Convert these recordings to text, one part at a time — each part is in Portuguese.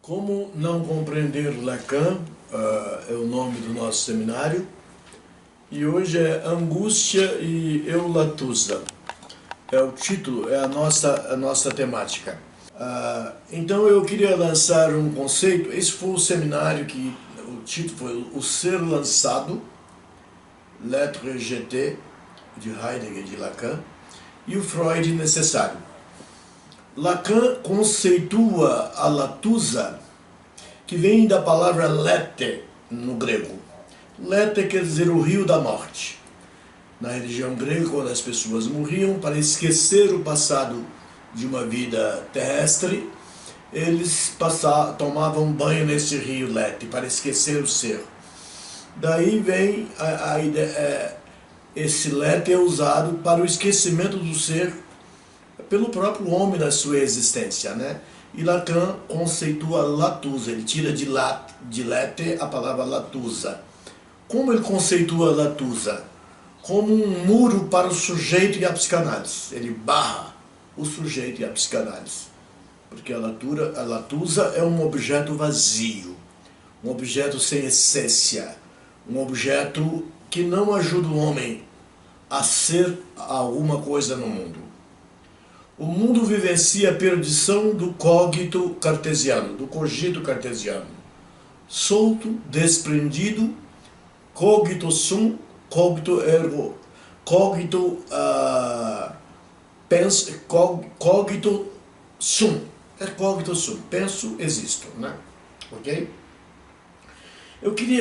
Como não compreender Lacan, é o nome do nosso seminário, e hoje é Angústia e Eulatusa. É o título, é a nossa temática. Então eu queria lançar um conceito. Esse foi o seminário que o título foi O Ser Lançado, L'être jeté, de Heidegger e de Lacan, e o Freud necessário. Lacan conceitua a latusa, que vem da palavra lete no grego. Lete quer dizer o rio da morte. Na religião grega, quando as pessoas morriam, para esquecer o passado de uma vida terrestre, eles tomavam banho nesse rio Lete, para esquecer o ser. Daí vem a ideia, esse Lete é usado para o esquecimento do ser pelo próprio homem na sua existência, né? E Lacan conceitua latusa, ele tira de Lete a palavra latusa. Como ele conceitua latusa? Como um muro para o sujeito e a psicanálise. Ele barra o sujeito e a psicanálise. Porque a latusa é um objeto vazio, um objeto sem essência, um objeto que não ajuda o homem a ser alguma coisa no mundo. O mundo vivencia a perdição do cogito cartesiano, do cogito cartesiano. Solto, desprendido, cogito sum, cogito ergo, cogito cogito sum. É cogito sum, penso, existo, né? Ok?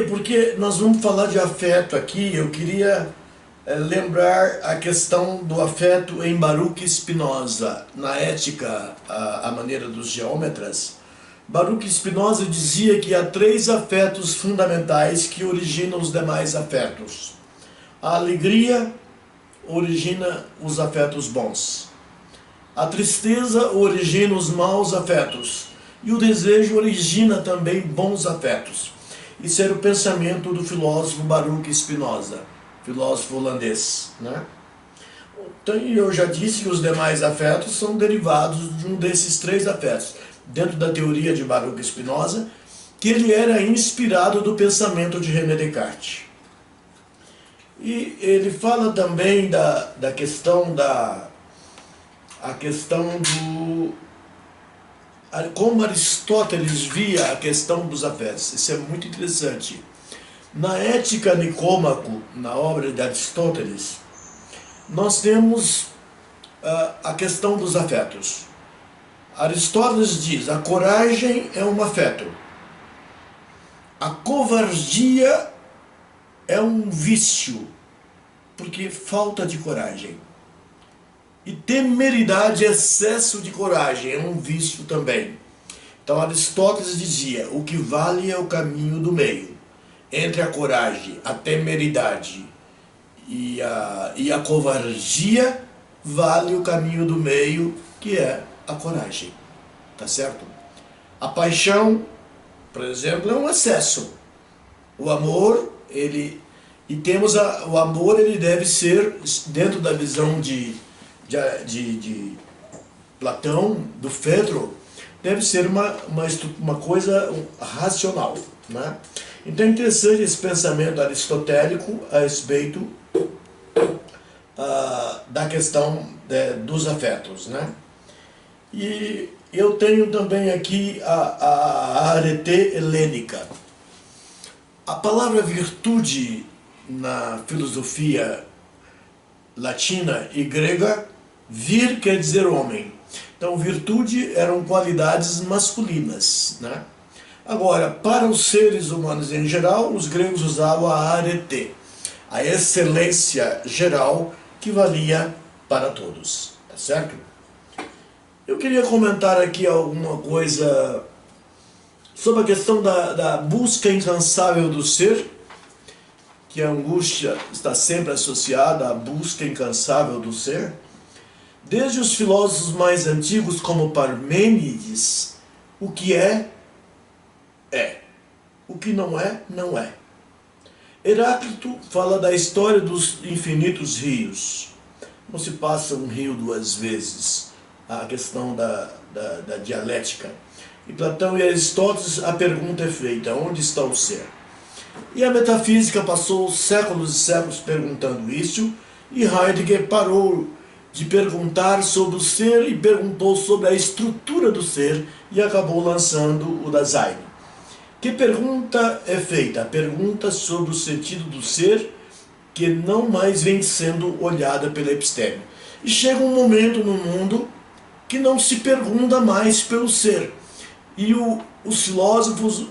Porque nós vamos falar de afeto aqui, eu queria lembrar a questão do afeto em Baruch Spinoza, na Ética, a maneira dos geômetras. Baruch Spinoza dizia que há 3 afetos fundamentais que originam os demais afetos. A alegria origina os afetos bons. A tristeza origina os maus afetos. E o desejo origina também bons afetos. Isso era o pensamento do filósofo Baruch Spinoza, filósofo holandês, né? Então, eu já disse que os demais afetos são derivados de um desses 3 afetos, dentro da teoria de Baruch Spinoza, que ele era inspirado do pensamento de René Descartes. E ele fala também da questão como Aristóteles via a questão dos afetos. Isso é muito interessante. Na Ética Nicômaco, na obra de Aristóteles, nós temos a questão dos afetos. Aristóteles diz: a coragem é um afeto, a covardia é um vício, porque falta de coragem. E temeridade, excesso de coragem, é um vício também. Então Aristóteles dizia: o que vale é o caminho do meio. Entre a coragem, a temeridade e a covardia, vale o caminho do meio, que é a coragem. Tá certo? A paixão, por exemplo, é um excesso. O amor, o amor, ele deve ser, dentro da visão de Platão, do Fedro, deve ser uma coisa racional, né? Então é interessante esse pensamento aristotélico a respeito da questão dos afetos, né? E eu tenho também aqui a arete helênica. A palavra virtude na filosofia latina e grega, vir quer dizer homem. Então virtude eram qualidades masculinas, né? Agora, para os seres humanos em geral, os gregos usavam a arete, a excelência geral que valia para todos, tá certo? Eu queria comentar aqui alguma coisa sobre a questão da busca incansável do ser, que a angústia está sempre associada à busca incansável do ser. Desde os filósofos mais antigos, como Parmênides, o que é, é. O que não é, não é. Heráclito fala da história dos infinitos rios. Não se passa um rio 2 vezes. A questão da dialética. E Platão e Aristóteles, a pergunta é feita: onde está o ser? E a metafísica passou séculos e séculos perguntando isso, e Heidegger parou de perguntar sobre o ser e perguntou sobre a estrutura do ser e acabou lançando o Dasein. Que pergunta é feita? A pergunta sobre o sentido do ser que não mais vem sendo olhada pela episteme. E chega um momento no mundo que não se pergunta mais pelo ser. E os filósofos,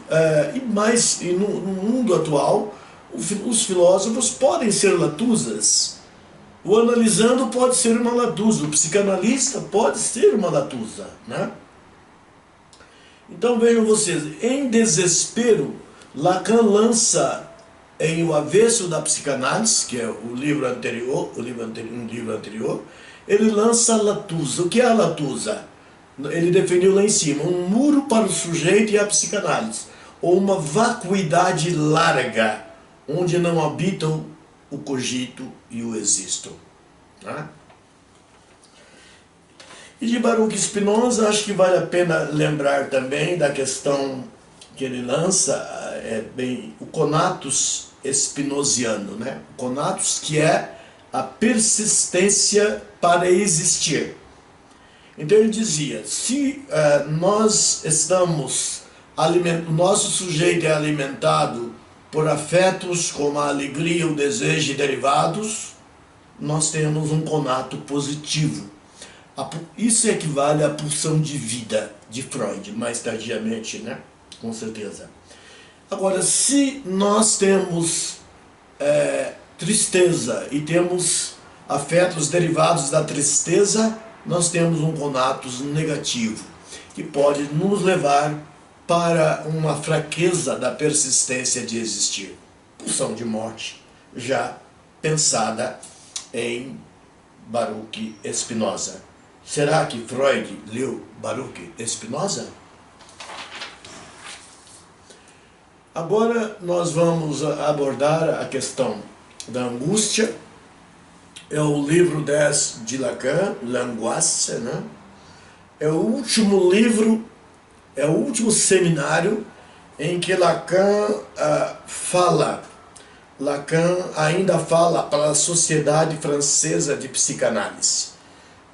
e no mundo atual, os filósofos podem ser latusas. O analisando pode ser uma latusa, o psicanalista pode ser uma latusa, né? Então vejam vocês, em desespero, Lacan lança em O Avesso da Psicanálise, que é o livro anterior, ele lança a latusa. O que é a latusa? Ele definiu lá em cima: um muro para o sujeito e a psicanálise, ou uma vacuidade larga, onde não habitam o cogito e o existo. Né? E de Baruch Spinoza, acho que vale a pena lembrar também da questão que ele lança, o conatus spinoziano, né? O conatus, que é a persistência para existir. Então ele dizia: se nós estamos o nosso sujeito é alimentado por afetos como a alegria, o desejo e derivados, nós temos um conato positivo. Isso equivale à pulsão de vida de Freud, mais tardiamente, né? Com certeza. Agora, se nós temos tristeza e temos afetos derivados da tristeza, nós temos um conatus negativo, que pode nos levar para uma fraqueza da persistência de existir. Pulsão de morte, já pensada em Baruch Spinoza. Será que Freud leu Baruch Spinoza? Agora nós vamos abordar a questão da angústia. É o livro 10 de Lacan, L'Angoisse, né? É o último livro, é o último seminário em que Lacan fala. Lacan ainda fala para a Sociedade Francesa de Psicanálise,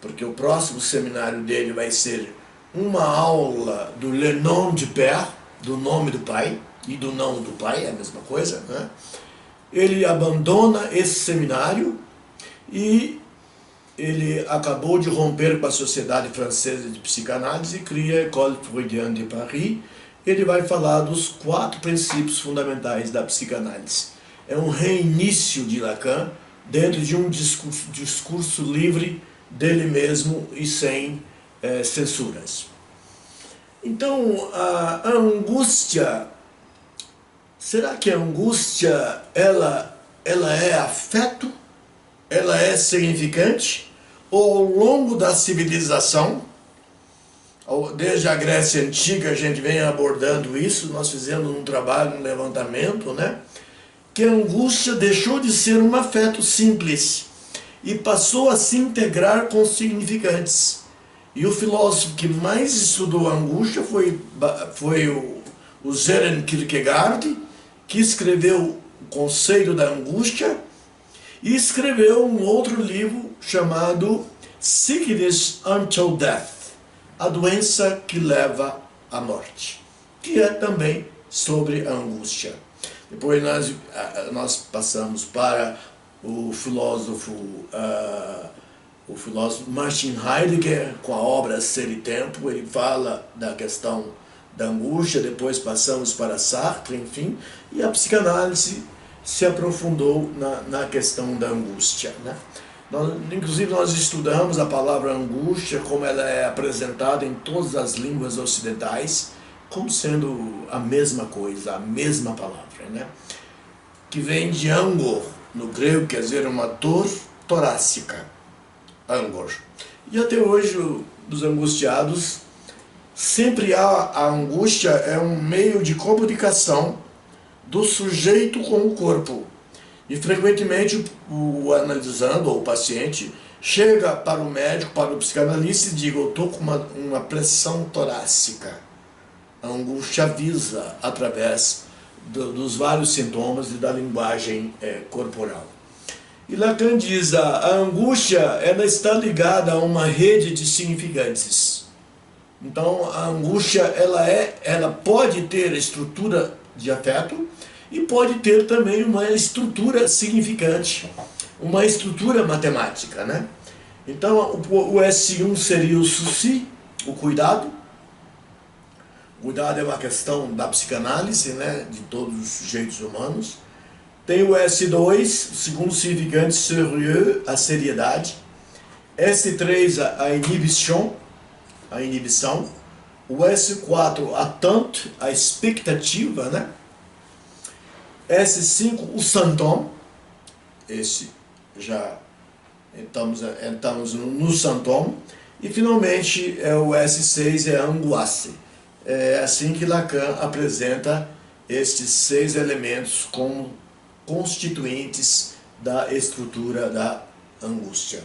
porque o próximo seminário dele vai ser uma aula do Le Nom du Père, do nome do pai, e do não do pai, é a mesma coisa, né? Ele abandona esse seminário e ele acabou de romper com a Sociedade Francesa de Psicanálise e cria a École Freudienne de Paris. Ele vai falar dos 4 princípios fundamentais da psicanálise. É um reinício de Lacan dentro de um discurso livre dele mesmo e sem censuras. Então, a angústia, será que a angústia ela é afeto? Ela é significante? Ou ao longo da civilização, desde a Grécia Antiga a gente vem abordando isso, nós fizemos um trabalho, um levantamento, né? Que a angústia deixou de ser um afeto simples e passou a se integrar com significantes. E o filósofo que mais estudou a angústia foi o Søren Kierkegaard, que escreveu O Conceito da Angústia e escreveu um outro livro chamado Sickness Until Death, a doença que leva à morte, que é também sobre a angústia. Depois nós passamos para o filósofo Martin Heidegger, com a obra Ser e Tempo. Ele fala da questão da angústia. Depois passamos para Sartre, enfim, e a psicanálise se aprofundou na questão da angústia, né? Inclusive nós estudamos a palavra angústia, como ela é apresentada em todas as línguas ocidentais, como sendo a mesma coisa, a mesma palavra, né? Que vem de angor, no grego, quer dizer uma dor torácica, angor. E até hoje, dos angustiados, sempre a angústia é um meio de comunicação do sujeito com o corpo. E frequentemente o analisando, ou o paciente, chega para o médico, para o psicanalista e diz: eu estou com uma pressão torácica. A angústia avisa através dos vários sintomas e da linguagem corporal. E Lacan diz a angústia ela está ligada a uma rede de significantes. Então a angústia ela pode ter estrutura de afeto e pode ter também uma estrutura significante, uma estrutura matemática, né? Então o S1 seria o souci, o cuidado. O cuidado é uma questão da psicanálise, né, de todos os sujeitos humanos. Tem o S2, o segundo significante, sérieux, a seriedade. S3, a inibição. O S4, attente, a expectativa, né? S5, o sintoma. Esse já estamos no sintoma. E finalmente o S6 é a angoisse. É assim que Lacan apresenta estes 6 elementos como constituintes da estrutura da angústia.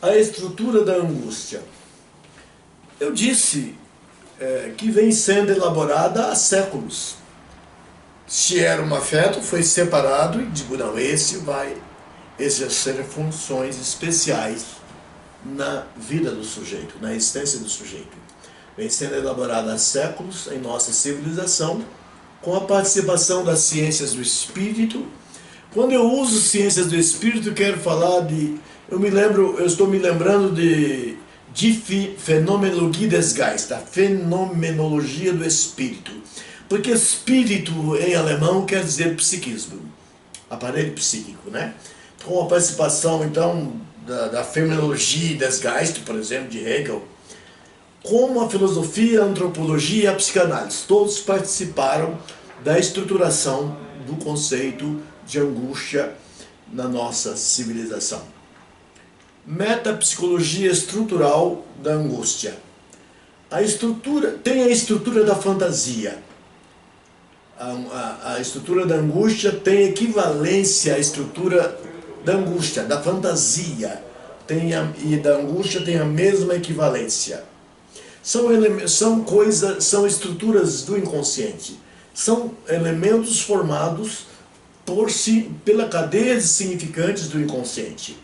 A estrutura da angústia. Eu disse que vem sendo elaborada há séculos. Se era um afeto, foi separado e digo, não, esse vai exercer funções especiais na vida do sujeito, na existência do sujeito. Vem sendo elaborada há séculos em nossa civilização, com a participação das ciências do espírito. Quando eu uso ciências do espírito, quero falar de... Eu estou me lembrando de Phänomenologie des Geistes, a fenomenologia do espírito. Porque espírito em alemão quer dizer psiquismo, aparelho psíquico, né? Com a participação, então, da Phänomenologie des Geistes, por exemplo, de Hegel, como a filosofia, a antropologia e a psicanálise, todos participaram da estruturação do conceito de angústia na nossa civilização. Metapsicologia estrutural da angústia. Tem a estrutura da fantasia. A estrutura da angústia tem equivalência à estrutura da angústia, da fantasia. E da angústia tem a mesma equivalência. São estruturas do inconsciente. São elementos formados pela cadeia de significantes do inconsciente.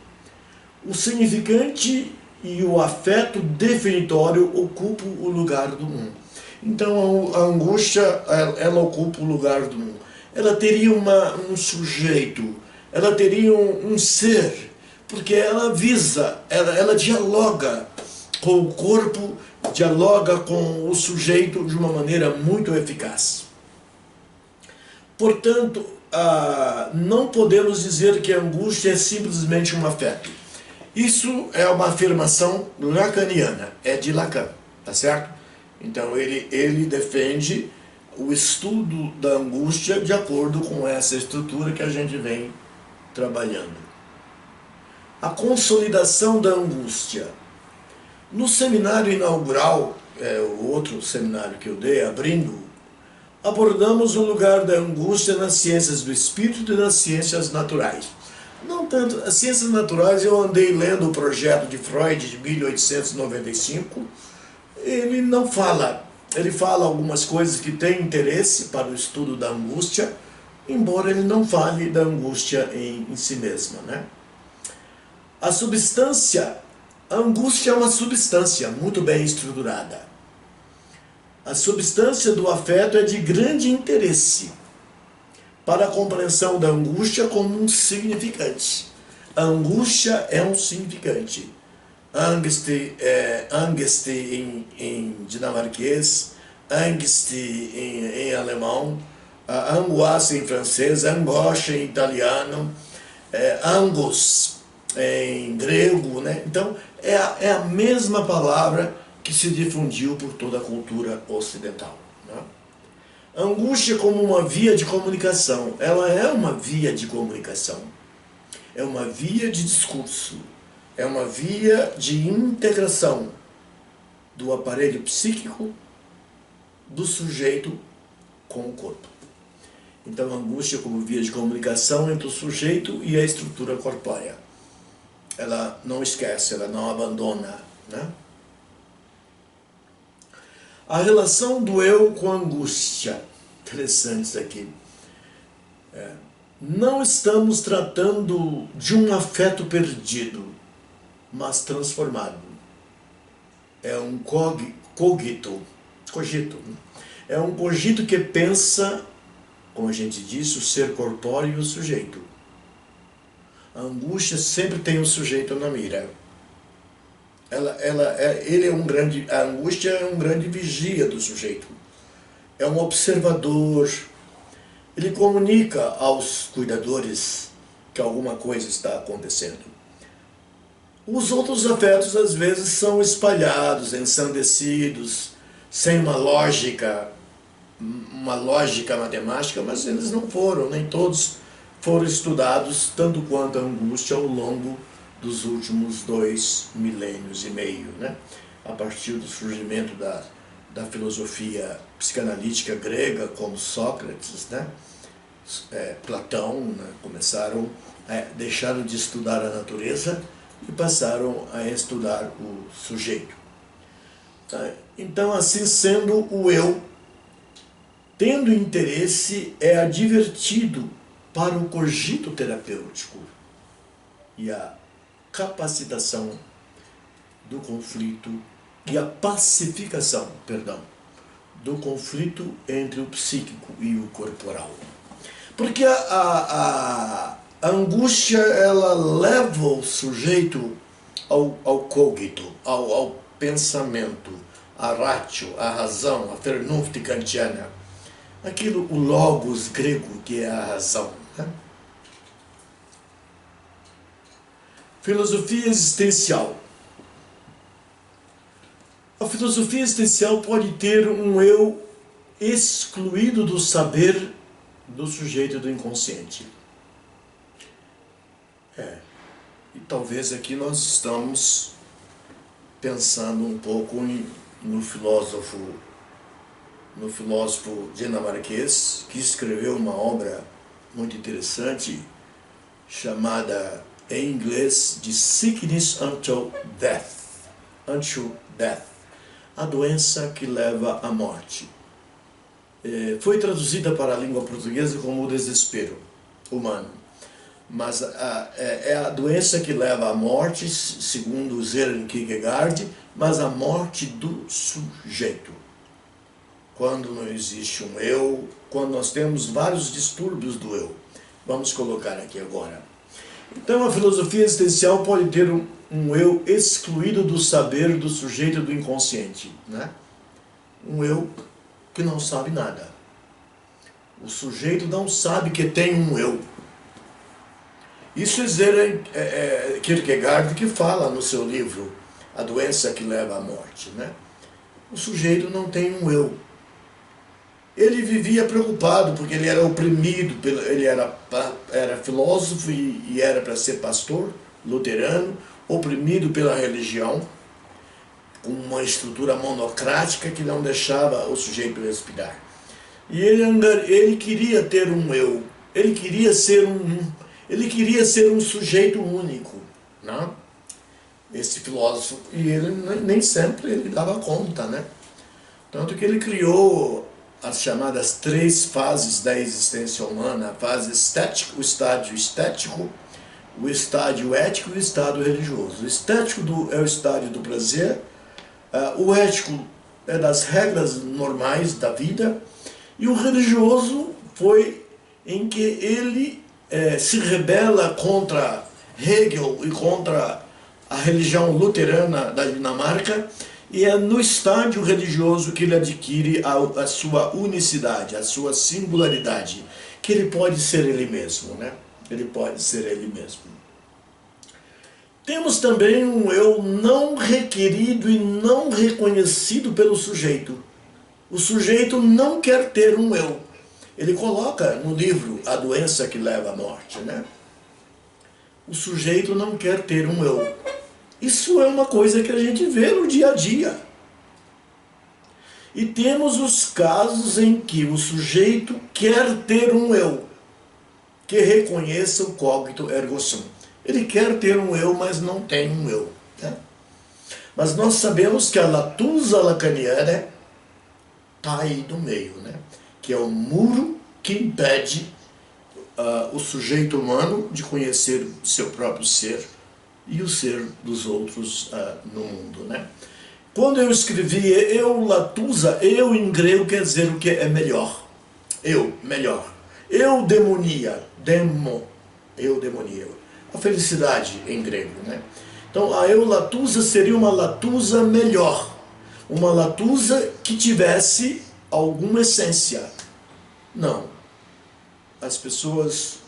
O significante e o afeto definitório ocupam o lugar do um. Então a angústia, ela ocupa o lugar do um. Ela teria um sujeito, ela teria um ser, porque ela ela dialoga com o corpo, dialoga com o sujeito de uma maneira muito eficaz. Portanto, não podemos dizer que a angústia é simplesmente um afeto. Isso é uma afirmação lacaniana, é de Lacan, tá certo? Então ele defende o estudo da angústia de acordo com essa estrutura que a gente vem trabalhando. A consolidação da angústia. No seminário inaugural, o outro seminário que eu dei, abrindo, abordamos o lugar da angústia nas ciências do espírito e nas ciências naturais. Não tanto, as ciências naturais eu andei lendo o projeto de Freud de 1895, ele não fala, ele fala algumas coisas que têm interesse para o estudo da angústia, embora ele não fale da angústia em si mesma, né? A substância, a angústia é uma substância muito bem estruturada. A substância do afeto é de grande interesse para a compreensão da angústia como um significante. A angústia é um significante. Angst em dinamarquês, Angst em alemão, angoisse em francês, angoscia em italiano, angus em grego, né? Então é a mesma palavra que se difundiu por toda a cultura ocidental, né? Angústia como uma via de comunicação, ela é uma via de comunicação, é uma via de discurso, é uma via de integração do aparelho psíquico do sujeito com o corpo. Então a angústia como via de comunicação entre o sujeito e a estrutura corpórea. Ela não esquece, ela não abandona, né? A relação do eu com a angústia. Interessante isso aqui. Não estamos tratando de um afeto perdido, mas transformado. É um cogito. É um cogito que pensa, como a gente disse, o ser corpóreo e o sujeito. A angústia sempre tem o sujeito na mira. A angústia é um grande vigia do sujeito. É um observador. Ele comunica aos cuidadores que alguma coisa está acontecendo. Os outros afetos, às vezes, são espalhados, ensandecidos, sem uma lógica matemática, mas eles não foram, nem todos foram estudados, tanto quanto a angústia, ao longo dos últimos 2,5 milênios, né? A partir do surgimento da filosofia psicanalítica grega, como Sócrates, né? Platão, né? Deixaram de estudar a natureza e passaram a estudar o sujeito. Então, assim sendo, o eu, tendo interesse, é advertido para o cogito terapêutico e a capacitação do conflito e a pacificação, do conflito entre o psíquico e o corporal. Porque a angústia, ela leva o sujeito ao cogito, ao pensamento, a ratio, a razão, a Vernunft kantiana. Aquilo, o logos grego, que é a razão. Né? Filosofia existencial. A filosofia existencial pode ter um eu excluído do saber do sujeito do inconsciente. E talvez aqui nós estamos pensando um pouco no filósofo dinamarquês, que escreveu uma obra muito interessante, chamada em inglês de Sickness Until Death, a doença que leva à morte. Foi traduzida para a língua portuguesa como o desespero humano. Mas é a doença que leva à morte, segundo Søren Kierkegaard, mas a morte do sujeito. Quando não existe um eu, quando nós temos vários distúrbios do eu. Vamos colocar aqui agora. Então a filosofia existencial pode ter um eu excluído do saber do sujeito do inconsciente, né? Um eu que não sabe nada. O sujeito não sabe que tem um eu. Isso é Kierkegaard que fala no seu livro A Doença que Leva à Morte, né? O sujeito não tem um eu. Ele vivia preocupado porque ele era oprimido, ele era filósofo e era para ser pastor luterano, oprimido pela religião, com uma estrutura monocrática que não deixava o sujeito respirar. E ele queria ter um eu, ele queria ser um sujeito único, não? Esse filósofo, e ele nem sempre ele dava conta, né? Tanto que ele criou as chamadas 3 fases da existência humana: a fase estética, o estádio estético, o estádio ético e o estádio religioso. O estético é o estádio do prazer, o ético é das regras normais da vida, e o religioso foi em que ele se rebela contra Hegel e contra a religião luterana da Dinamarca, e é no estádio religioso que ele adquire a sua unicidade, a sua singularidade, que ele pode ser ele mesmo, né? Ele pode ser ele mesmo. Temos também um eu não requerido e não reconhecido pelo sujeito. O sujeito não quer ter um eu. Ele coloca no livro A Doença que Leva à Morte, né? O sujeito não quer ter um eu. Isso é uma coisa que a gente vê no dia a dia. E temos os casos em que o sujeito quer ter um eu, que reconheça o cogito ergo sum. Ele quer ter um eu, mas não tem um eu, né? Mas nós sabemos que a latusa lacaniana está aí no meio, né? Que é o muro que impede o sujeito humano de conhecer seu próprio ser e o ser dos outros no mundo, né? Quando eu escrevi eulatusa, eu em grego quer dizer o que é melhor. Eu, melhor. Eudemonia, demo, eudemonia. A felicidade em grego, né? Então a eulatusa seria uma latusa melhor. Uma latusa que tivesse alguma essência. Não. As pessoas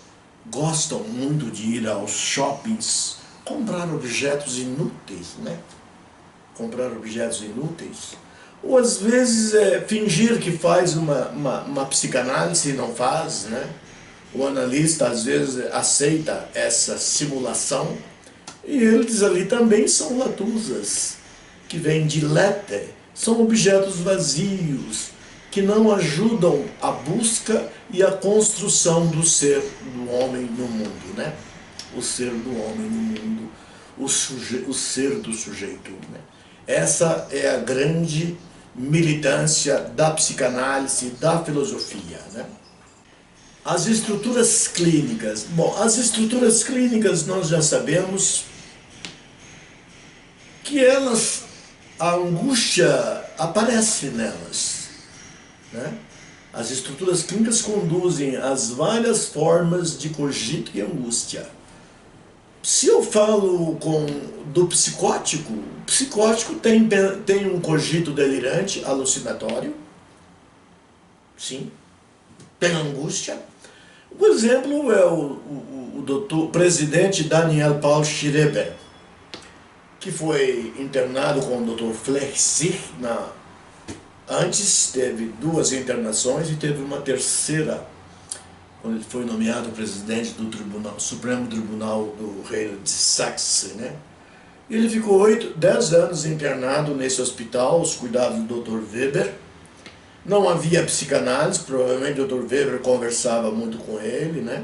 gostam muito de ir aos shoppings comprar objetos inúteis, né? Comprar objetos inúteis. Ou às vezes fingir que faz uma psicanálise e não faz, né? O analista às vezes aceita essa simulação e eles ali também são latusas, que vêm de lete, são objetos vazios, que não ajudam a busca e a construção do ser do homem no mundo, né? O ser do homem no mundo, o ser do sujeito, né? Essa é a grande militância da psicanálise, da filosofia, né? As estruturas clínicas. Bom, as estruturas clínicas nós já sabemos que elas, a angústia aparece nelas, né? As estruturas clínicas conduzem às várias formas de cogito e angústia. Se eu falo do psicótico, o psicótico tem um cogito delirante, alucinatório, sim, tem angústia. O exemplo é o presidente Daniel Paul Schreiber, que foi internado com o Dr. Flechsig. Antes teve 2 internações e teve uma terceira, quando ele foi nomeado presidente do Supremo Tribunal do Reino de Saxe, né? Ele ficou 10 anos internado nesse hospital, aos cuidados do Dr. Weber. Não havia psicanálise, provavelmente o Dr. Weber conversava muito com ele, né?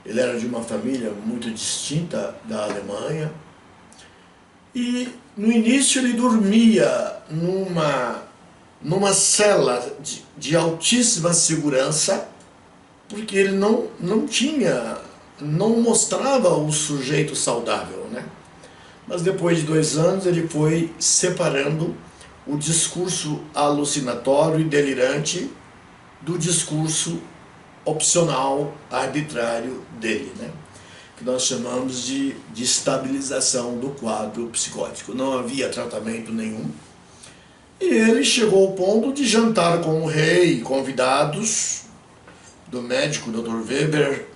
Ele era de uma família muito distinta da Alemanha. E no início ele dormia numa cela de altíssima segurança, porque ele não mostrava o sujeito saudável, né? Mas depois de 2 anos ele foi separando o discurso alucinatório e delirante do discurso opcional, arbitrário dele, né? Que nós chamamos de estabilização do quadro psicótico. Não havia tratamento nenhum. E ele chegou ao ponto de jantar com o rei, convidados do médico Dr. Weber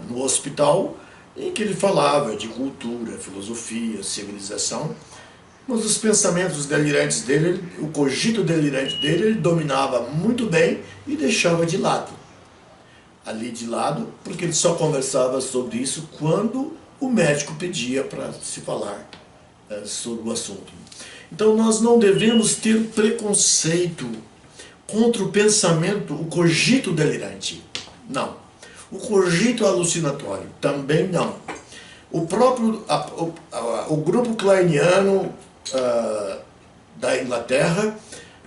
no hospital, em que ele falava de cultura, filosofia, civilização, mas os pensamentos delirantes dele, o cogito delirante dele, ele dominava muito bem e deixava de lado. Ali de lado, porque ele só conversava sobre isso quando o médico pedia para se falar sobre o assunto. Então nós não devemos ter preconceito contra o pensamento, o cogito delirante. Não. O cogito alucinatório, também não. O grupo kleiniano da Inglaterra,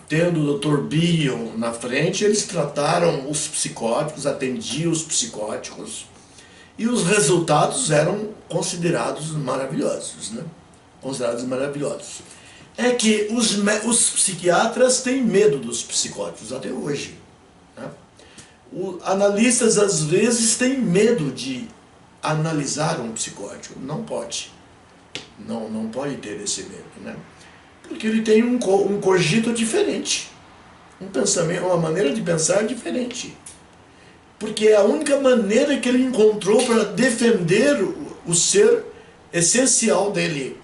tendo o Dr. Bion na frente, eles trataram os psicóticos, atendiam os psicóticos, e os resultados eram considerados maravilhosos, né? Considerados maravilhosos. É que os psiquiatras têm medo dos psicóticos até hoje, né? Analistas às vezes têm medo de analisar um psicótico. Não pode. Não pode ter esse medo, né? Porque ele tem um cogito diferente, um pensamento, uma maneira de pensar diferente. Porque é a única maneira que ele encontrou para defender o ser essencial dele.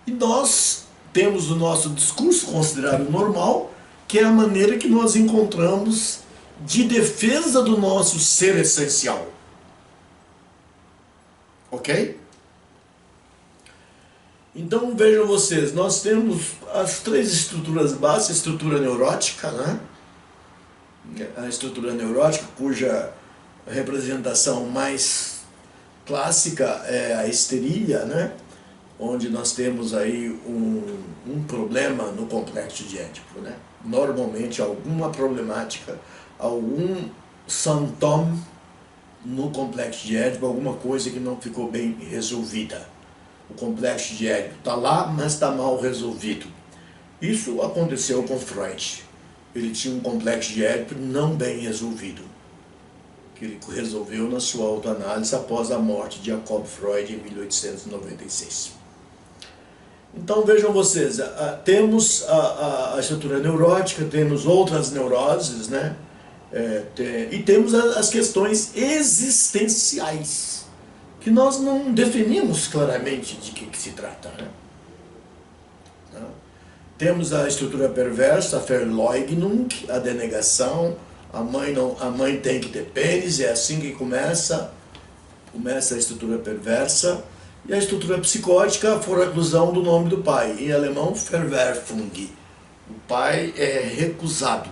E nós temos o nosso discurso considerado normal, que é a maneira que nós encontramos de defesa do nosso ser essencial. Ok? Então vejam vocês, nós temos as 3 estruturas básicas: a estrutura neurótica, né? A estrutura neurótica, cuja representação mais clássica é a histeria, né? onde nós temos aí um problema no complexo de Édipo, né? Normalmente alguma problemática, algum sintoma no complexo de Édipo, alguma coisa que não ficou bem resolvida. O complexo de Édipo está lá, mas está mal resolvido. Isso aconteceu com Freud. Ele tinha um complexo de Édipo não bem resolvido, que ele resolveu na sua autoanálise após a morte de Jacob Freud em 1896. Então vejam vocês, temos a estrutura neurótica, temos outras neuroses, né? E temos as questões existenciais, que nós não definimos claramente de que se trata, né? Temos a estrutura perversa, a Verleugnung, a denegação, a mãe tem que ter pênis, é assim que começa a estrutura perversa. E a estrutura psicótica, a reclusão do nome do pai, em alemão, Verwerfung. O pai é recusado,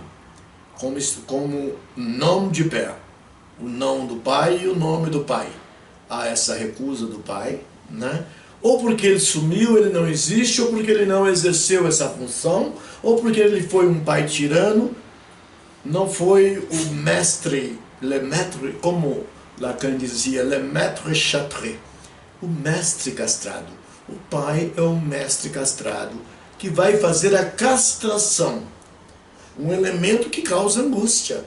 como nome de pé, o não do pai e o nome do pai. Há essa recusa do pai, né? Ou porque ele sumiu, ele não existe, ou porque ele não exerceu essa função, ou porque ele foi um pai tirano, não foi o mestre, le maître, como Lacan dizia, le maître châtré, o mestre castrado. O pai é um mestre castrado que vai fazer a castração, um elemento que causa angústia.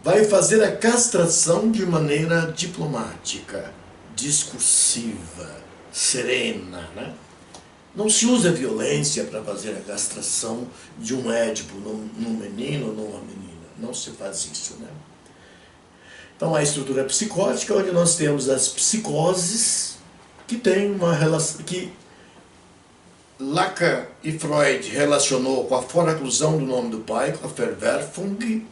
Vai fazer a castração de maneira diplomática, discursiva, serena, né? Não se usa violência para fazer a castração de um Édipo num menino ou numa menina. Não se faz isso, né? Então a estrutura psicótica, onde nós temos as psicoses, que tem uma relação, que Lacan e Freud relacionou com a foraclusão do nome do pai, com a Verwerfung,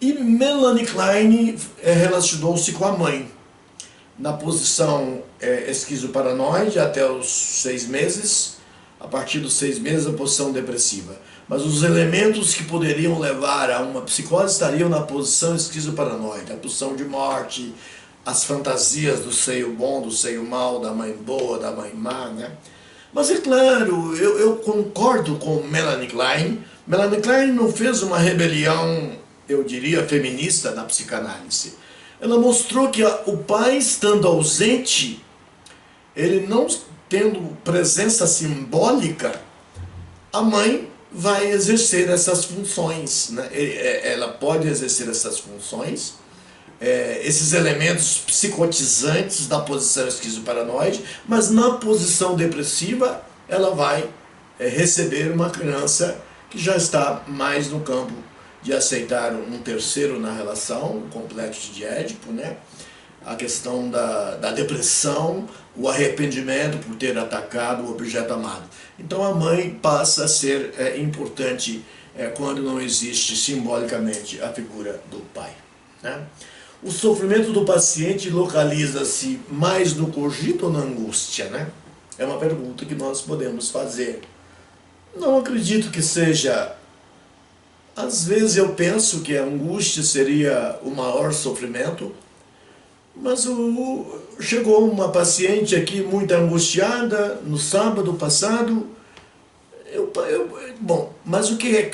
e Melanie Klein relacionou-se com a mãe, na posição esquizoparanoide até os 6 meses, a partir dos 6 meses a posição depressiva. Mas os elementos que poderiam levar a uma psicose estariam na posição esquizoparanoide, a posição de morte, as fantasias do seio bom, do seio mal, da mãe boa, da mãe má, né? Mas é claro, eu concordo com Melanie Klein. Melanie Klein não fez uma rebelião, eu diria, feminista na psicanálise. Ela mostrou que o pai, estando ausente, ele não tendo presença simbólica, a mãe vai exercer essas funções, né? Ela pode exercer essas funções, esses elementos psicotizantes da posição esquizoparanoide, mas na posição depressiva ela vai receber uma criança que já está mais no campo de aceitar um terceiro na relação, o complexo de Édipo, né? A questão da depressão, o arrependimento por ter atacado o objeto amado. Então a mãe passa a ser importante quando não existe simbolicamente a figura do pai, né? O sofrimento do paciente localiza-se mais no cogito ou na angústia, né? É uma pergunta que nós podemos fazer. Não acredito que seja... Às vezes eu penso que a angústia seria o maior sofrimento, mas chegou uma paciente aqui muito angustiada no sábado passado. Bom, mas o que é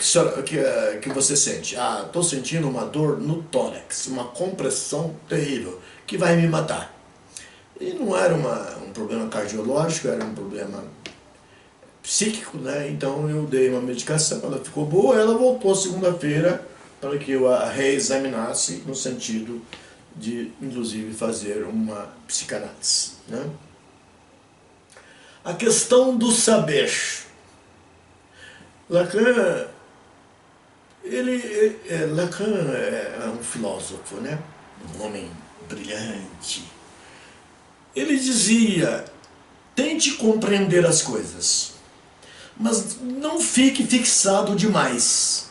que você sente? Ah, estou sentindo uma dor no tórax, uma compressão terrível, que vai me matar. E não era um problema cardiológico, era um problema psíquico, né? Então eu dei uma medicação, ela ficou boa, ela voltou segunda-feira para que eu a reexaminasse no sentido de, inclusive, fazer uma psicanálise, né? A questão do saber. Lacan, Lacan é um filósofo, né? Um homem brilhante. Ele dizia, tente compreender as coisas, mas não fique fixado demais.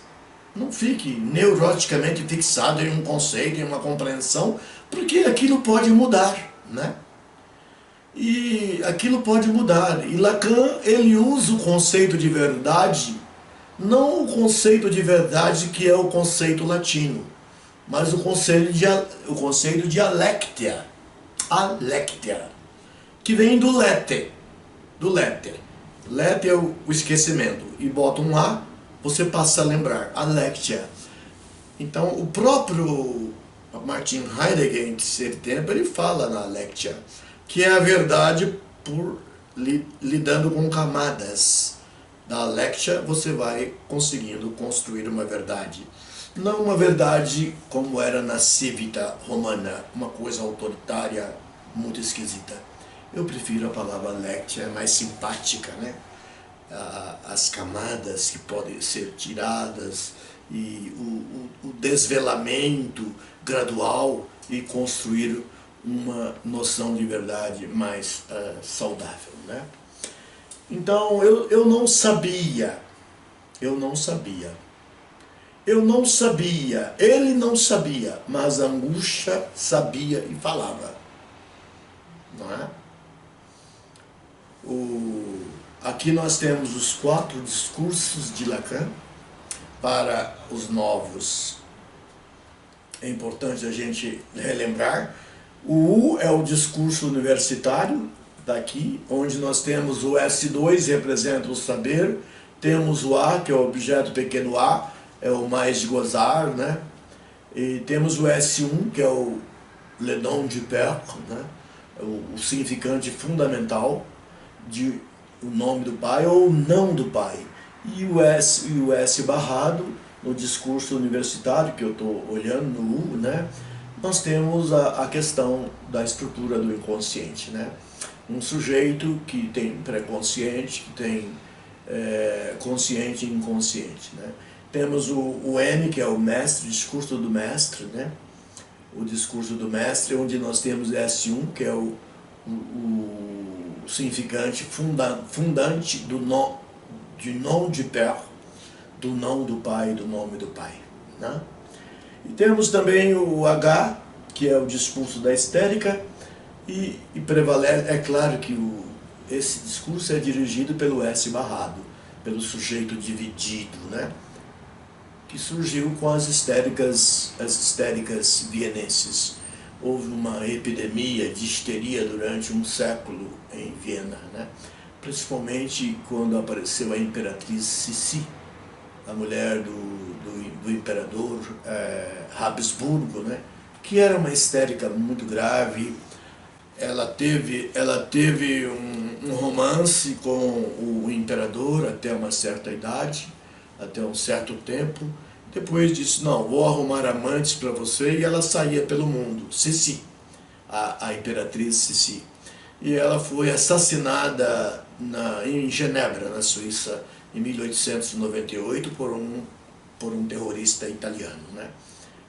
Não fique neuroticamente fixado em um conceito, em uma compreensão, porque aquilo pode mudar, né? E aquilo pode mudar. E Lacan, ele usa o conceito de verdade, não o conceito de verdade que é o conceito latino, mas o conceito de alectia, que vem do lete. do Letter. Letter é o esquecimento. E bota um A, você passa a lembrar. Alexia. Então, o próprio Martin Heidegger, em terceiro tempo, ele fala na Alexia, que é a verdade por lidando com camadas. Da Alexia, você vai conseguindo construir uma verdade. Não uma verdade como era na Civita romana, uma coisa autoritária, muito esquisita. Eu prefiro a palavra Alexia, é mais simpática, né? As camadas que podem ser tiradas e o desvelamento gradual e construir uma noção de verdade mais saudável, né? Então eu não sabia, ele não sabia, mas a angústia sabia e falava, não é? Aqui nós temos os 4 discursos de Lacan. Para os novos, é importante a gente relembrar. O U é o discurso universitário, daqui, onde nós temos o S2, representa o saber, temos o A, que é o objeto pequeno a, é o mais de gozar, né? E temos o S1, que é o le nom du père, né? O significante fundamental de o nome do pai ou o não do pai. E o S barrado, no discurso universitário, que eu estou olhando no U, né? Nós temos a questão da estrutura do inconsciente, né? Um sujeito que tem pré-consciente, que tem consciente e inconsciente, né? Temos o M, que é o mestre, o discurso do mestre, né? O discurso do mestre, onde nós temos S1, que é o significante fundante do nom du père, do não do pai, do nome do pai, né? E temos também o H, que é o discurso da histérica, e prevalece, é claro que esse discurso é dirigido pelo S barrado, pelo sujeito dividido, né? Que surgiu com as histéricas vienenses. Houve uma epidemia de histeria durante um século em Viena, né? Principalmente quando apareceu a imperatriz Sissi, a mulher do imperador Habsburgo, né? Que era uma histérica muito grave. Ela teve um romance com o imperador até uma certa idade, até um certo tempo. Depois disse, não, vou arrumar amantes para você, e ela saía pelo mundo. Sissi, a imperatriz Sissi. E ela foi assassinada em Genebra, na Suíça, em 1898, por um terrorista italiano, né?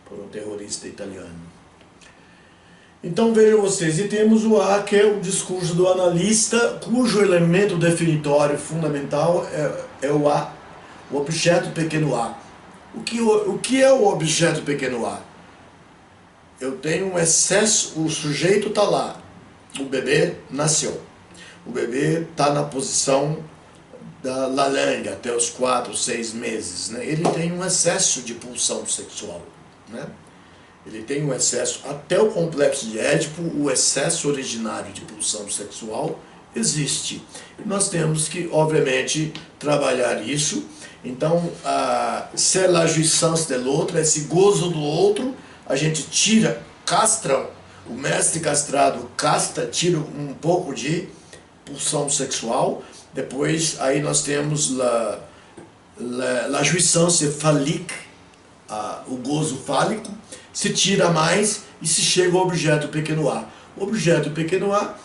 Por um terrorista italiano. Então vejam vocês, e temos o A, que é o discurso do analista, cujo elemento definitório fundamental é o A, o objeto pequeno a. O que é o objeto pequeno a? Eu tenho um excesso, o sujeito está lá, o bebê nasceu, o bebê está na posição da lalenga até os 4, 6 meses, né? Ele tem um excesso de pulsão sexual, né? Ele tem um excesso, até o complexo de Édipo, o excesso originário de pulsão sexual existe. E nós temos que, obviamente, trabalhar isso. Então, c'est la jouissance de l'autre, esse gozo do outro, a gente tira, castra, o mestre castrado castra, tira um pouco de pulsão sexual. Depois, aí nós temos la jouissance phallique, o gozo fálico, se tira mais e se chega ao objeto pequeno a. O objeto pequeno a,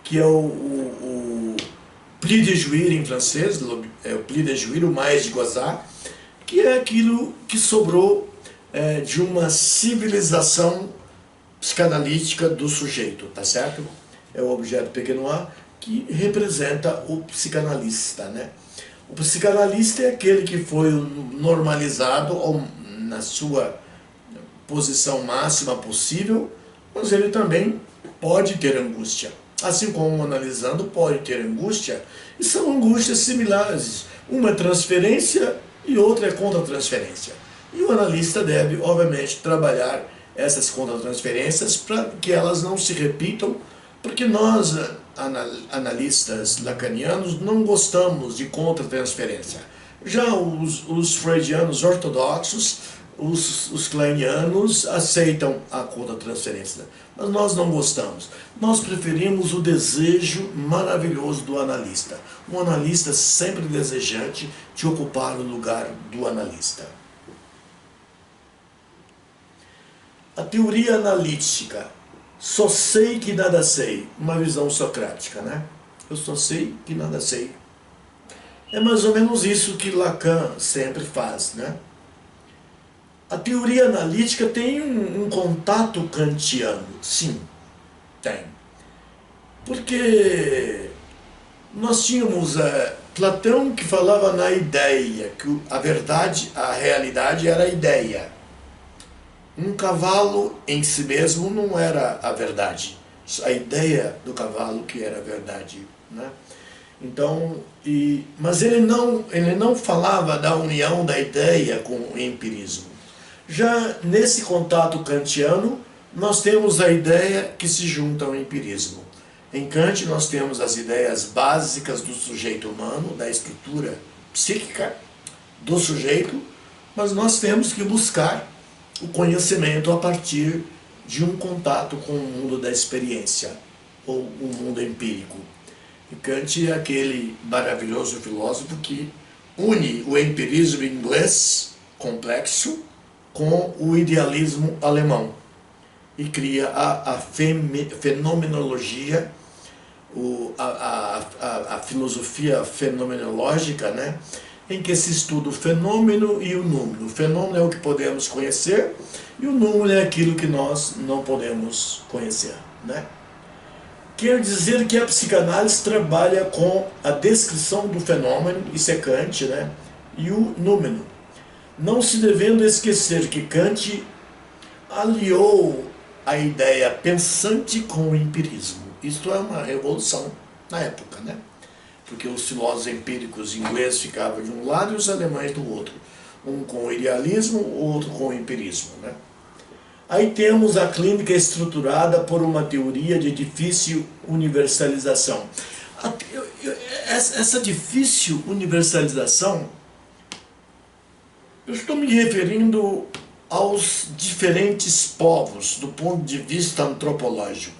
que é o pli de jouir em francês, é o pli de jouir, o mais de gozar, que é aquilo que sobrou de uma civilização psicanalítica do sujeito, tá certo? É o objeto pequeno a que representa o psicanalista, né? O psicanalista é aquele que foi normalizado na sua posição máxima possível, mas ele também pode ter angústia. Assim como o analisando pode ter angústia, e são angústias similares. Uma é transferência e outra é contra-transferência. E o analista deve, obviamente, trabalhar essas contra-transferências para que elas não se repitam, porque nós analistas lacanianos não gostamos de contra-transferência. Já os freudianos ortodoxos, os kleinianos aceitam a contra-transferência, mas nós não gostamos. Nós preferimos o desejo maravilhoso do analista. Um analista sempre desejante de ocupar o lugar do analista. A teoria analítica, só sei que nada sei, uma visão socrática, né? Eu só sei que nada sei. É mais ou menos isso que Lacan sempre faz, né? A teoria analítica tem um contato kantiano, sim, tem. Porque nós tínhamos Platão que falava na ideia, que a verdade, a realidade era a ideia. Um cavalo em si mesmo não era a verdade, a ideia do cavalo que era a verdade, né? Então, mas ele não falava da união da ideia com o empirismo. Já nesse contato kantiano, nós temos a ideia que se junta ao empirismo. Em Kant nós temos as ideias básicas do sujeito humano, da estrutura psíquica do sujeito, mas nós temos que buscar o conhecimento a partir de um contato com o mundo da experiência, ou o mundo empírico. E Kant é aquele maravilhoso filósofo que une o empirismo inglês complexo com o idealismo alemão e cria a fenomenologia, a filosofia fenomenológica, né? Em que se estuda o fenômeno e o número. O fenômeno é o que podemos conhecer e o número é aquilo que nós não podemos conhecer, né? Quer dizer que a psicanálise trabalha com a descrição do fenômeno, isso é Kant, né? E o número. Não se devendo esquecer que Kant aliou a ideia pensante com o empirismo. Isto é uma revolução na época, né? Porque os filósofos empíricos ingleses ficavam de um lado e os alemães do outro. Um com o idealismo, o outro com o empirismo, né? Aí temos a clínica estruturada por uma teoria de difícil universalização. Essa difícil universalização, eu estou me referindo aos diferentes povos do ponto de vista antropológico.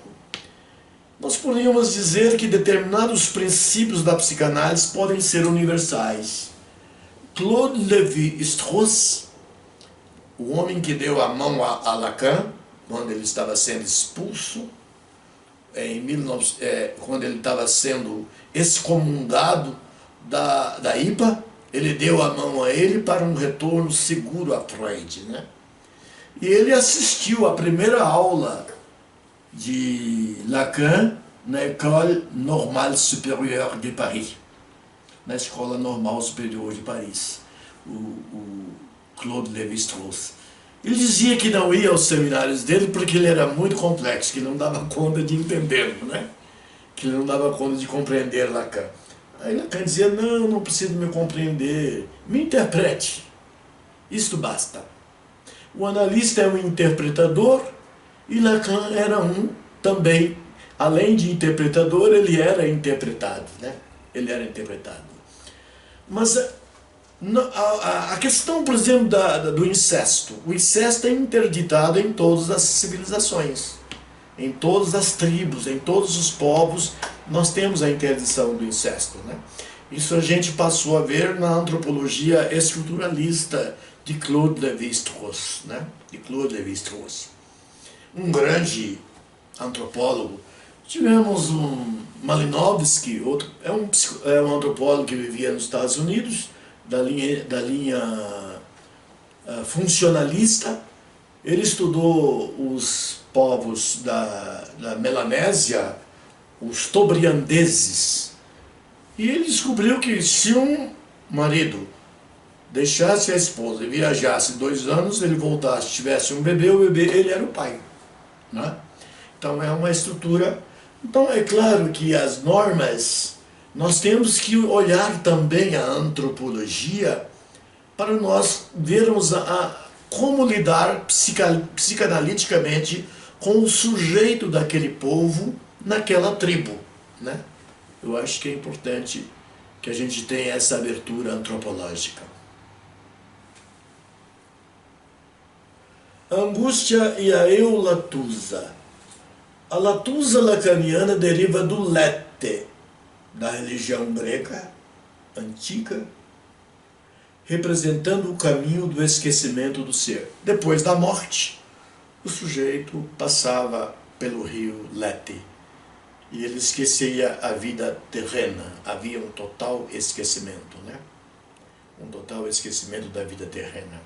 Nós poderíamos dizer que determinados princípios da psicanálise podem ser universais. Claude Lévi-Strauss, o homem que deu a mão a Lacan, quando ele estava sendo expulso, quando ele estava sendo excomungado da IPA, ele deu a mão a ele para um retorno seguro a Freud, né? E ele assistiu à primeira aula de Lacan na École Normale Supérieure de Paris, na Escola Normal Superior de Paris, o Claude Lévi-Strauss. Ele dizia que não ia aos seminários dele porque ele era muito complexo, que não dava conta de entendê-lo, né? Que ele não dava conta de compreender Lacan. Aí Lacan dizia, não preciso me compreender, me interprete, isto basta. O analista é um interpretador e Lacan era também, além de interpretador, ele era interpretado, né? Ele era interpretado. Mas a questão, por exemplo, do incesto. O incesto é interditado em todas as civilizações, em todas as tribos, em todos os povos, nós temos a interdição do incesto, né? Isso a gente passou a ver na antropologia estruturalista de Claude Lévi-Strauss, né? De Claude Lévi-Strauss. Um grande antropólogo. Tivemos um Malinowski, é um antropólogo que vivia nos Estados Unidos, da linha funcionalista. Ele estudou os povos da Melanésia, os tobriandeses, e ele descobriu que se um marido deixasse a esposa e viajasse 2 anos, ele voltasse, tivesse um bebê, o bebê, ele era o pai, né? Então é uma estrutura. Então é claro que as normas, nós temos que olhar também a antropologia para nós vermos como lidar psicanaliticamente com o sujeito daquele povo naquela tribo, né? Eu acho que é importante que a gente tenha essa abertura antropológica. A angústia e a eulatusa. A latusa lacaniana deriva do lete, da religião grega antiga, representando o caminho do esquecimento do ser. Depois da morte, o sujeito passava pelo rio Lete e ele esquecia a vida terrena. Havia um total esquecimento, né? Um total esquecimento da vida terrena.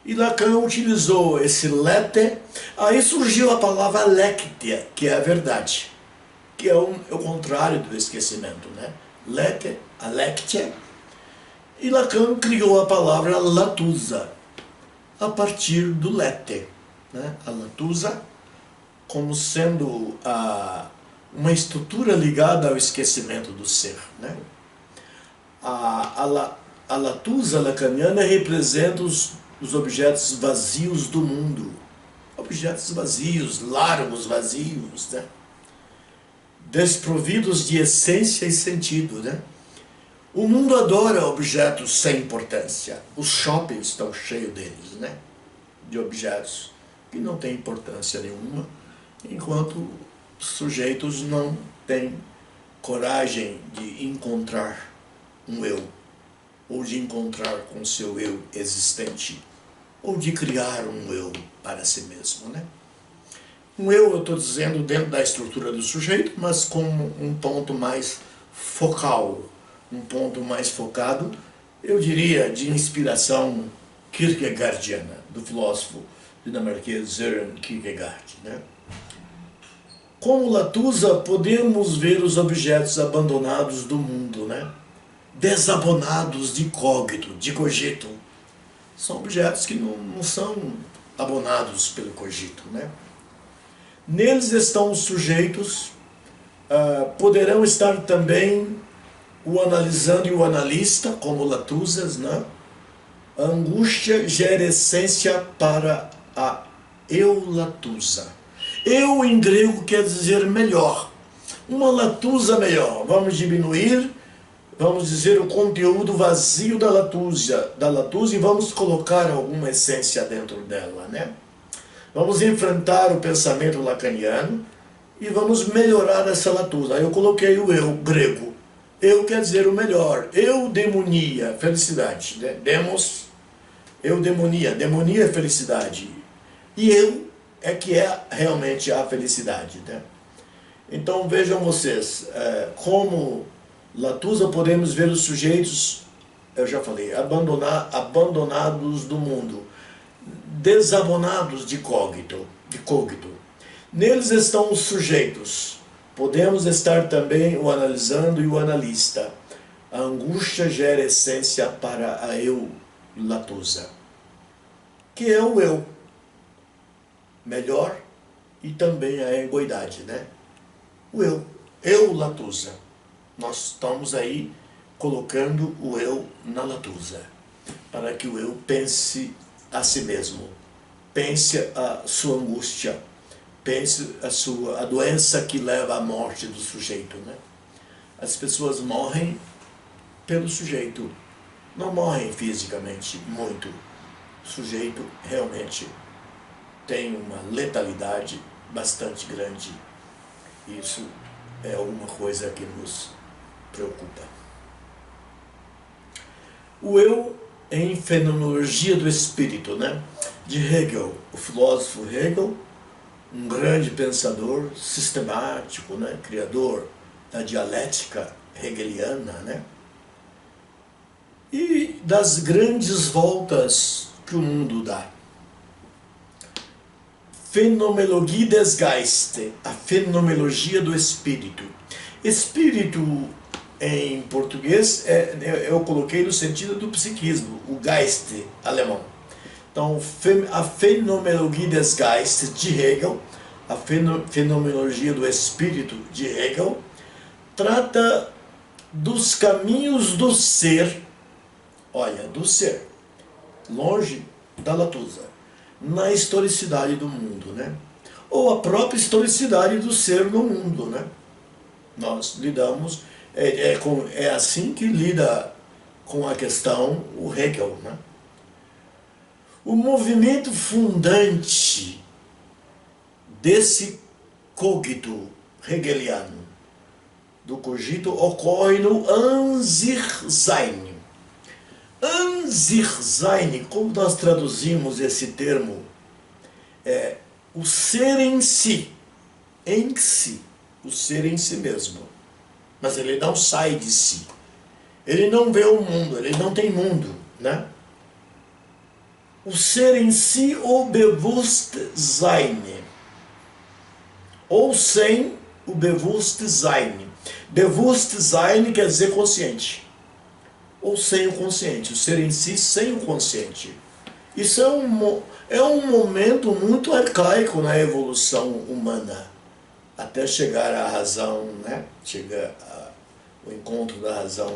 E Lacan utilizou esse Lete, aí surgiu a palavra lectia, que é a verdade, que é o contrário do esquecimento, né? Lete, a lectia. E Lacan criou a palavra latusa, a partir do Lete, né? A latusa como sendo uma estrutura ligada ao esquecimento do ser, né? A latusa lacaniana representa os objetos vazios do mundo, objetos vazios, largos vazios, né? Desprovidos de essência e sentido, né? O mundo adora objetos sem importância. Os shoppings estão cheios deles, né? De objetos que não têm importância nenhuma, enquanto os sujeitos não têm coragem de encontrar um eu, ou de encontrar com seu eu existente, ou de criar um eu para si mesmo, né? Um eu estou dizendo dentro da estrutura do sujeito, mas como um ponto mais focal, um ponto mais focado, eu diria, de inspiração kierkegaardiana, do filósofo dinamarquês Søren Kierkegaard, né? Como Latusa, podemos ver os objetos abandonados do mundo, né? Desabonados de cogito, de cogito. São objetos que não são abonados pelo cogito, né? Neles estão os sujeitos, poderão estar também o analisando e o analista, como Latusas, né? A angústia gera essência para a eulatusa. Eu, em grego, quer dizer melhor. Uma latusa melhor. Vamos diminuir, vamos dizer, o conteúdo vazio da latusa e vamos colocar alguma essência dentro dela, né? Vamos enfrentar o pensamento lacaniano e vamos melhorar essa latusa. Aí eu coloquei o eu grego. Eu quer dizer o melhor. Eudemonia, felicidade, né? Demos, eudemonia. Demonia é felicidade. E eu é que é realmente a felicidade, né? Então vejam vocês, como Latusa podemos ver os sujeitos, eu já falei, abandonados do mundo, desabonados de cogito. Neles estão os sujeitos. Podemos estar também o analisando e o analista. A angústia gera essência para a eulatusa, que é o eu melhor e também a egoidade, né? O eu latusa. Nós estamos aí colocando o eu na latusa, para que o eu pense a si mesmo, pense a sua angústia, pense a doença que leva à morte do sujeito, né? As pessoas morrem pelo sujeito, não morrem fisicamente muito. O sujeito realmente tem uma letalidade bastante grande. Isso é uma coisa que nos preocupa. O eu em fenomenologia do espírito, né? De Hegel, o filósofo Hegel, um grande pensador sistemático, né? Criador da dialética hegeliana, né? E das grandes voltas que o mundo dá. Phänomenologie des Geistes, a fenomenologia do espírito. Espírito, em português, eu coloquei no sentido do psiquismo, o Geist alemão. Então, a Phänomenologie des Geistes de Hegel, a fenomenologia do espírito de Hegel, trata dos caminhos do ser, olha, do ser, longe da latusa, na historicidade do mundo, né? Ou a própria historicidade do ser no mundo, né? Nós lidamos, é assim que lida com a questão o Hegel, né? O movimento fundante desse cogito hegeliano, do cogito, ocorre no An-sich-Sein. An-sich-Sein, como nós traduzimos esse termo, é o ser em si, o ser em si mesmo. Mas ele não sai de si. Ele não vê o mundo, ele não tem mundo, né? O ser em si, o Bewusstsein, ou sem o Bewusstsein. Bewusstsein quer dizer consciente, ou sem o consciente, o ser em si sem o consciente. Isso é um momento muito arcaico na evolução humana, até chegar à razão, né? Chega ao encontro da razão,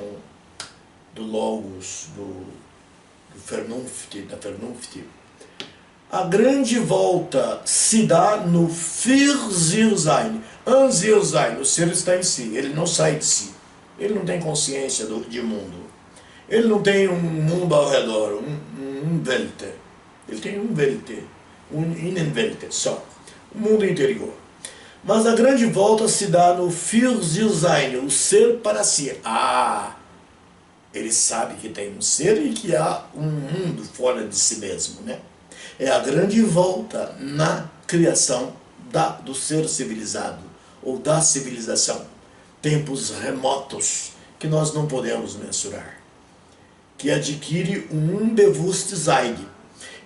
do Logos, da Vernunft. A grande volta se dá no Für-sich-Sein. An-sich-Sein, o ser está em si, ele não sai de si. Ele não tem consciência de mundo. Ele não tem um mundo ao redor, um Welt. Ele tem um Welt, um Innenwelt só, um mundo interior. Mas a grande volta se dá no Für-sich-Sein, o ser para si. Ele sabe que tem um ser e que há um mundo fora de si mesmo, né? É a grande volta na criação do ser civilizado, ou da civilização. Tempos remotos que nós não podemos mensurar, que adquire um Bewusstsein.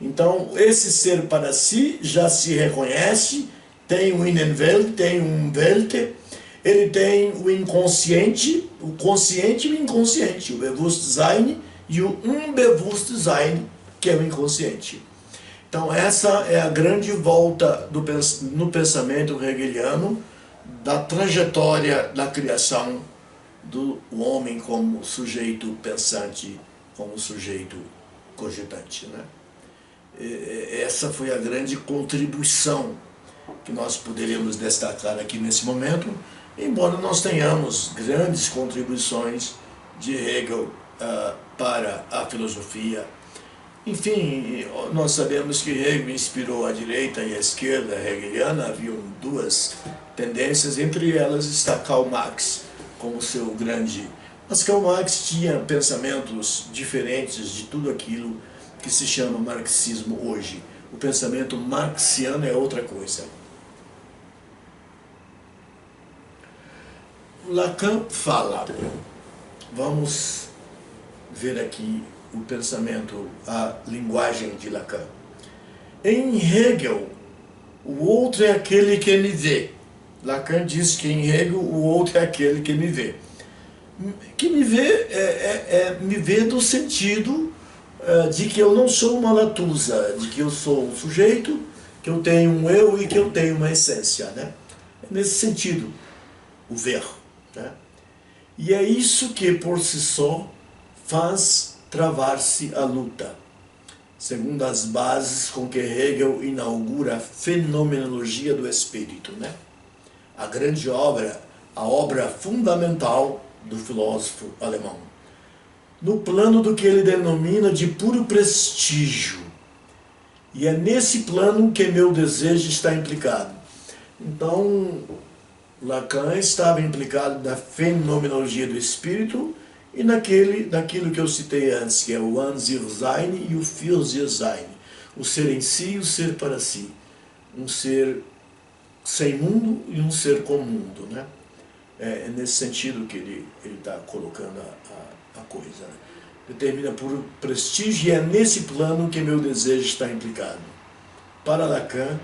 Então, esse ser para si já se reconhece, tem um Innenwelt, tem um Welt, ele tem o inconsciente, o consciente e o inconsciente, o Bewusstsein e o Unbewusstsein, que é o inconsciente. Então essa é a grande volta no pensamento hegeliano da trajetória da criação do homem como sujeito pensante, como sujeito cogitante, né? Essa foi a grande contribuição que nós poderíamos destacar aqui nesse momento, embora nós tenhamos grandes contribuições de Hegel para a filosofia. Enfim, nós sabemos que Hegel inspirou a direita e a esquerda hegeliana. Havia duas tendências, entre elas está Karl Marx como seu grande... Mas Karl Marx tinha pensamentos diferentes de tudo aquilo que se chama marxismo hoje. O pensamento marxiano é outra coisa. Lacan fala, vamos ver aqui o pensamento, a linguagem de Lacan. Em Hegel, o outro é aquele que me vê. Lacan diz que em Hegel o outro é aquele que me vê. Que me vê me vê do sentido de que eu não sou uma latusa, de que eu sou um sujeito, que eu tenho um eu e que eu tenho uma essência, né? É nesse sentido, o ver, né? E é isso que por si só faz travar-se a luta, segundo as bases com que Hegel inaugura a fenomenologia do espírito, né? A grande obra, a obra fundamental do filósofo alemão, no plano do que ele denomina de puro prestígio. E é nesse plano que meu desejo está implicado. Então, Lacan estava implicado na fenomenologia do espírito e naquilo que eu citei antes, que é o An-sich-Sein e o Für-sich-Sein. O ser em si e o ser para si. Um ser sem mundo e um ser com mundo, né? É nesse sentido que ele está colocando a coisa, né? Determina por prestígio e é nesse plano que meu desejo está implicado. Para Lacan,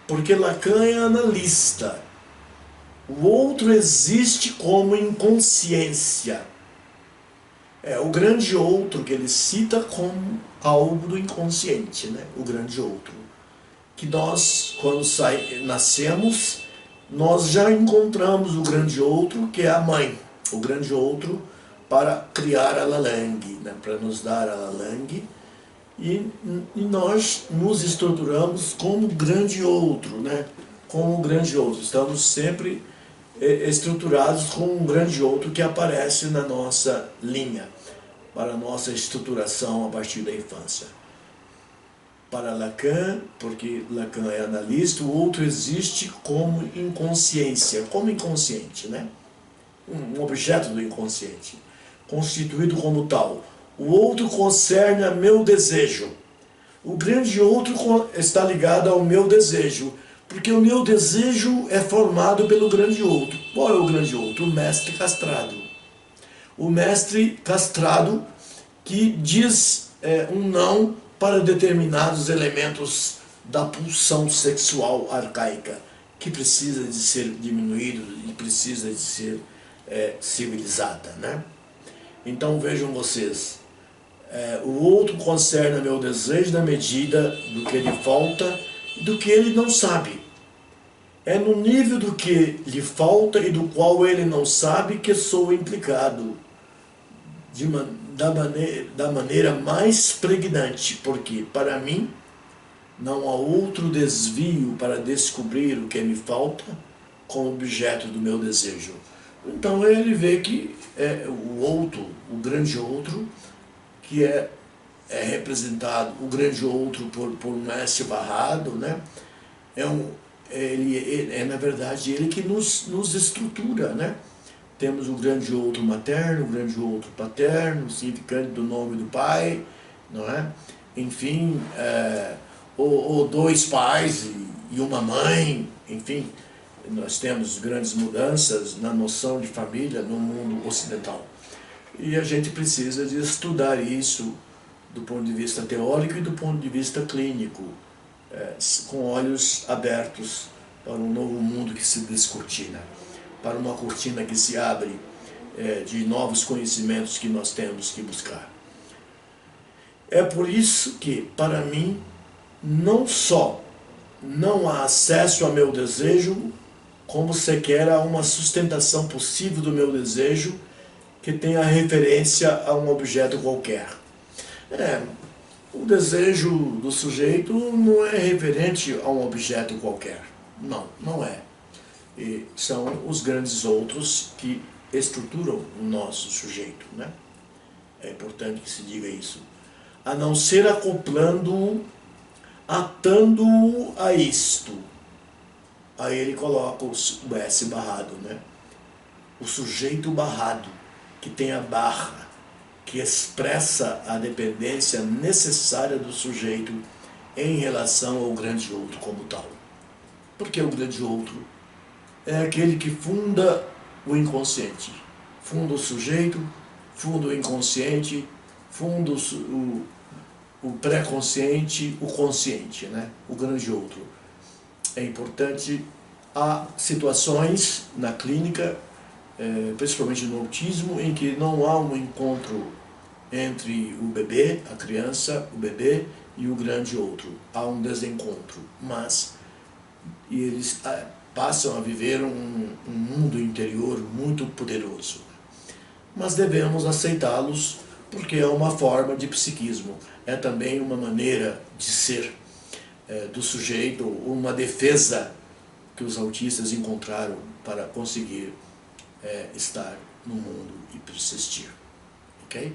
porque Lacan é analista. O outro existe como inconsciência. É o grande outro que ele cita como algo do inconsciente, né? O grande outro. Que nós, quando nascemos, nós já encontramos o grande outro, que é a mãe. O grande outro para criar a Lalang, né? Para nos dar a Lalang. E nós nos estruturamos como grande outro, né? Como grande outro. Estamos sempre estruturados com um grande outro que aparece na nossa linha, para a nossa estruturação a partir da infância. Para Lacan, porque Lacan é analista, o outro existe como inconsciência, como inconsciente, né? Um objeto do inconsciente, constituído como tal. O outro concerne a meu desejo. O grande outro está ligado ao meu desejo, porque o meu desejo é formado pelo grande outro. Qual é o grande outro? O mestre castrado. O mestre castrado que diz um não para determinados elementos da pulsão sexual arcaica, que precisa de ser diminuído e precisa de ser civilizada, né? Então vejam vocês, o outro concerne meu desejo na medida do que lhe falta e do que ele não sabe. É no nível do que lhe falta e do qual ele não sabe que sou implicado da maneira mais pregnante, porque para mim não há outro desvio para descobrir o que me falta como objeto do meu desejo. Então ele vê que o outro, o grande outro, que é representado, o grande outro por Mestre Barrado, né? Ele é na verdade ele que nos estrutura, né? Temos o grande outro materno, o grande outro paterno, significante do nome do pai, não é? Enfim, ou dois pais e uma mãe, enfim, nós temos grandes mudanças na noção de família no mundo ocidental. E a gente precisa de estudar isso do ponto de vista teórico e do ponto de vista clínico, com olhos abertos para um novo mundo que se descortina, para uma cortina que se abre de novos conhecimentos que nós temos que buscar. É por isso que, para mim, não só não há acesso ao meu desejo, como sequer há uma sustentação possível do meu desejo que tenha referência a um objeto qualquer. O desejo do sujeito não é referente a um objeto qualquer. Não, não é. E são os grandes outros que estruturam o nosso sujeito, né? É importante que se diga isso. A não ser acoplando-o, atando-o a isto. Aí ele coloca o S barrado, né? O sujeito barrado, que tem a barra, que expressa a dependência necessária do sujeito em relação ao grande outro como tal. Porque o grande outro é aquele que funda o inconsciente, funda o sujeito, funda o inconsciente, funda o pré-consciente, o consciente, né? O grande outro. É importante, há situações na clínica, principalmente no autismo, em que não há um encontro entre o bebê, a criança, o bebê e o grande outro. Há um desencontro, mas eles passam a viver um mundo interior muito poderoso. Mas devemos aceitá-los porque é uma forma de psiquismo, é também uma maneira de ser do sujeito, uma defesa que os autistas encontraram para conseguir estar no mundo e persistir. Ok?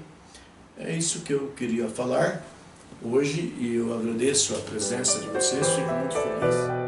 É isso que eu queria falar hoje e eu agradeço a presença de vocês, fico muito feliz.